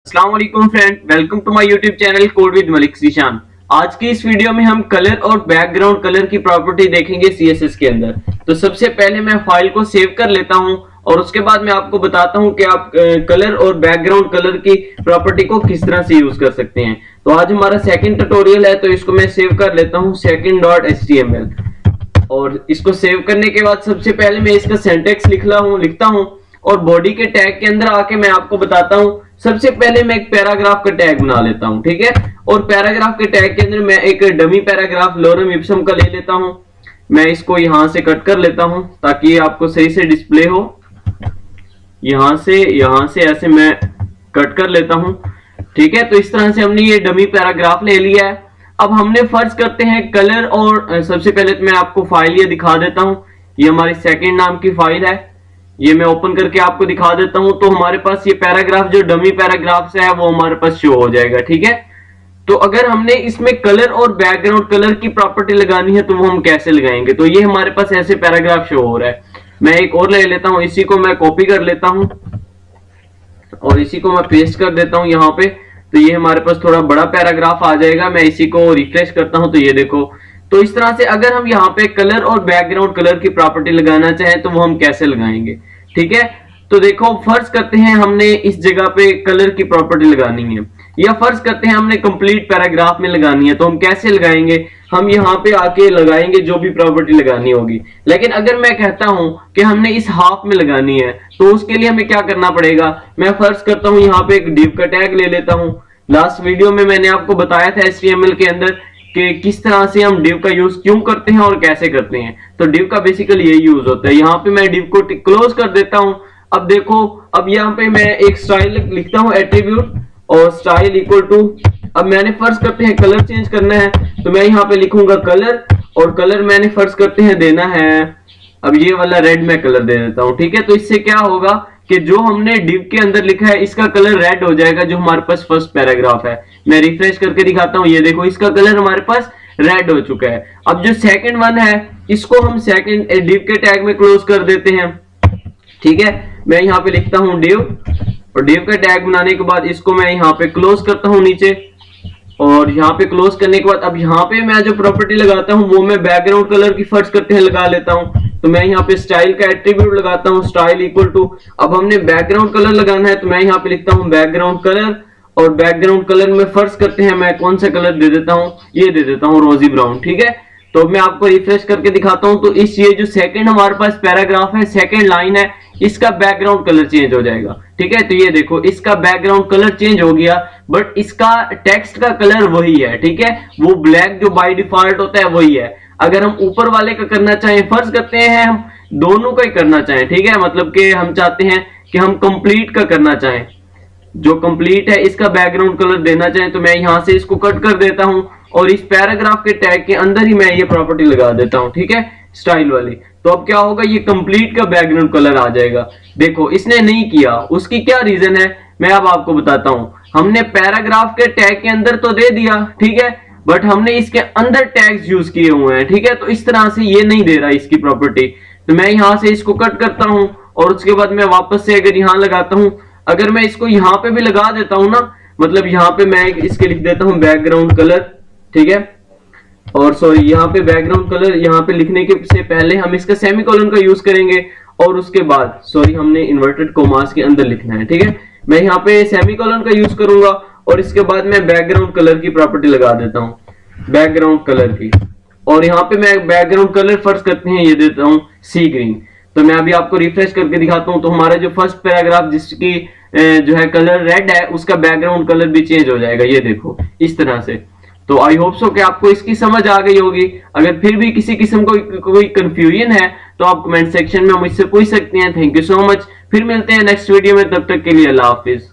अस्सलाम वालेकुम friend, welcome to my YouTube channel code with Malik Zeeshan. आज की इस वीडियो में हम कलर और बैकग्राउंड कलर की प्रॉपर्टी देखेंगे सीएसएस के अंदर। तो सबसे पहले मैं फाइल को सेव कर लेता हूं और उसके बाद मैं आपको बताता हूं कि आप कलर और बैकग्राउंड कलर की प्रॉपर्टी को किस तरह से यूज कर सकते हैं। तो आज हमारा सेकंड ट्यूटोरियल है, तो इसको मैं सेव कर लेता हूं second.html। और इसको सेव करने के बाद सबसे पहले मैं इसका सिंटैक्स लिखता हूं और बॉडी के टैग के अंदर आके मैं आपको बताता हूं। सबसे पहले मैं एक पैराग्राफ का टैग बना लेता हूं, ठीक है। और पैराग्राफ के टैग के अंदर मैं एक डमी पैराग्राफ लोरम इप्सम का ले लेता हूं। मैं इसको यहां से कट कर लेता हूं ताकि आपको सही से डिस्प्ले हो। यहां से ऐसे मैं कट कर लेता हूं, ठीक है। तो इस तरह से हमने ये डमी पैराग्राफ ले लिया है। अब हमने फर्ज करते हैं कलर और सबसे पहले तो मैं आपको फाइल ये दिखा देता हूं। ये हमारी सेकंड नाम की फाइल है, ये मैं ओपन करके आपको दिखा देता हूं। तो हमारे पास ये पैराग्राफ जो डमी पैराग्राफ से है वो हमारे पास शो हो जाएगा, ठीक है। तो अगर हमने इसमें कलर और बैकग्राउंड कलर की प्रॉपर्टी लगानी है तो वो हम कैसे लगाएंगे। तो ये हमारे पास ऐसे पैराग्राफ शो हो रहा है। मैं एक और ले लेता हूं, इसी को मैं कॉपी कर लेता हूं और इसी को मैं पेस्ट कर देता हूं यहाँ पे। तो ये हमारे पास थोड़ा बड़ा पैराग्राफ आ जाएगा। मैं इसी को रिफ्रेश करता हूं तो ये देखो। तो इस तरह से अगर हम यहाँ पे कलर और बैकग्राउंड कलर की प्रॉपर्टी लगाना चाहें तो वो हम कैसे लगाएंगे, ठीक है। तो देखो, फर्ज करते हैं हमने इस जगह पे कलर की प्रॉपर्टी लगानी है, या फर्ज करते हैं हमने कंप्लीट पैराग्राफ में लगानी है। तो हम कैसे लगाएंगे, हम यहाँ पे आके लगाएंगे जो भी प्रॉपर्टी लगानी होगी। लेकिन अगर मैं कहता हूं कि हमने इस हाफ में लगानी है तो उसके लिए हमें क्या करना पड़ेगा। मैं फर्ज करता हूं यहाँ पे एक div का टैग ले लेता हूं। लास्ट वीडियो में मैंने आपको बताया था HTML के अंदर कि किस तरह से हम div का यूज क्यों करते हैं और कैसे करते हैं। तो div का बेसिकली यही यूज होता है। यहाँ पे मैं div को क्लोज कर देता हूं। अब देखो, अब यहाँ पे मैं एक स्टाइल लिखता हूं एट्रीब्यूट और स्टाइल इक्वल टू, अब मैंने फर्ज करते हैं कलर चेंज करना है तो मैं यहाँ पे लिखूंगा कलर, और कलर मैंने फर्ज करते हैं देना है, अब ये वाला रेड में कलर दे देता हूं, ठीक है। तो इससे क्या होगा कि जो हमने div के अंदर लिखा है इसका कलर रेड हो जाएगा, जो हमारे पास फर्स्ट पैराग्राफ है। मैं रिफ्रेश करके दिखाता हूं, ये देखो इसका कलर हमारे पास रेड हो चुका है। अब जो सेकंड वन है इसको हम सेकंड div के टैग में क्लोज कर देते हैं, ठीक है। मैं यहाँ पे लिखता हूं div, और div का टैग बनाने के बाद इसको मैं यहाँ पे क्लोज करता हूं नीचे, और यहाँ पे क्लोज करने के बाद अब यहाँ पे मैं जो प्रॉपर्टी लगाता हूँ वो मैं बैकग्राउंड कलर की फर्ज करते हैं लगा लेता हूँ। तो मैं यहाँ पे स्टाइल का एट्रीब्यूट लगाता हूँ, स्टाइल इक्वल टू, अब हमने बैकग्राउंड कलर लगाना है तो मैं यहाँ पे लिखता हूँ बैकग्राउंड कलर, और बैकग्राउंड कलर में फर्ज करते हैं मैं कौन सा कलर दे देता हूँ, ये दे देता हूँ रोजी ब्राउन, ठीक है। तो मैं आपको रिफ्रेश करके दिखाता हूँ। तो इस ये जो सेकंड हमारे पास पैराग्राफ है, सेकंड लाइन है, इसका बैकग्राउंड कलर चेंज हो जाएगा, ठीक है। तो ये देखो इसका बैकग्राउंड कलर चेंज हो गया, बट इसका टेक्स्ट का कलर वही है, ठीक है। वो ब्लैक जो बाय डिफॉल्ट होता है वही है। अगर हम ऊपर वाले का करना चाहें, फर्ज करते हैं हम दोनों का ही करना चाहें, ठीक है, मतलब कि हम चाहते हैं कि हम कंप्लीट का करना चाहें, जो कंप्लीट है इसका बैकग्राउंड कलर देना चाहें, तो मैं यहां से इसको कट कर देता हूं और इस पैराग्राफ के टैग के अंदर ही मैं ये प्रॉपर्टी लगा देता हूं, ठीक है, स्टाइल वाली। तो अब क्या होगा, ये कंप्लीट का बैकग्राउंड कलर आ जाएगा। देखो इसने नहीं किया, उसकी क्या रीजन है मैं अब आपको बताता हूं। हमने पैराग्राफ के टैग के अंदर तो दे दिया, ठीक है, बट हमने इसके अंदर टैग्स यूज किए हुए हैं, ठीक है। तो इस तरह से ये नहीं दे रहा इसकी प्रॉपर्टी। तो मैं यहां से इसको कट करता हूं और उसके बाद मैं वापस से अगर यहां लगाता हूं, अगर मैं इसको यहां पे भी लगा देता हूं ना, मतलब यहां पे मैं इसके लिख देता हूं बैकग्राउंड कलर, ठीक है। और सॉरी, यहाँ पे बैकग्राउंड कलर यहाँ पे लिखने के से पहले हम इसका सेमीकोलन का यूज करेंगे, और उसके बाद सॉरी हमने इन्वर्टेड कोमास के अंदर लिखना है, ठीक है। मैं यहाँ पे सेमीकोलन का यूज करूंगा और इसके बाद मैं बैकग्राउंड कलर की प्रॉपर्टी लगा देता हूँ, बैकग्राउंड कलर की, और यहाँ पे मैं बैकग्राउंड कलर फर्ज करते हैं ये देता हूँ सी ग्रीन। तो मैं अभी आपको रिफ्रेश करके दिखाता हूँ। तो हमारा जो फर्स्ट पैराग्राफ जिसकी जो है कलर रेड है उसका बैकग्राउंड कलर भी चेंज हो जाएगा, ये देखो इस तरह से। तो आई होप सो कि आपको इसकी समझ आ गई होगी। अगर फिर भी किसी किस्म कोई कंफ्यूजन है तो आप कमेंट सेक्शन में मुझसे पूछ सकते हैं। Thank you so much. फिर मिलते हैं नेक्स्ट वीडियो में, तब तक के लिए अल्लाह हाफिज।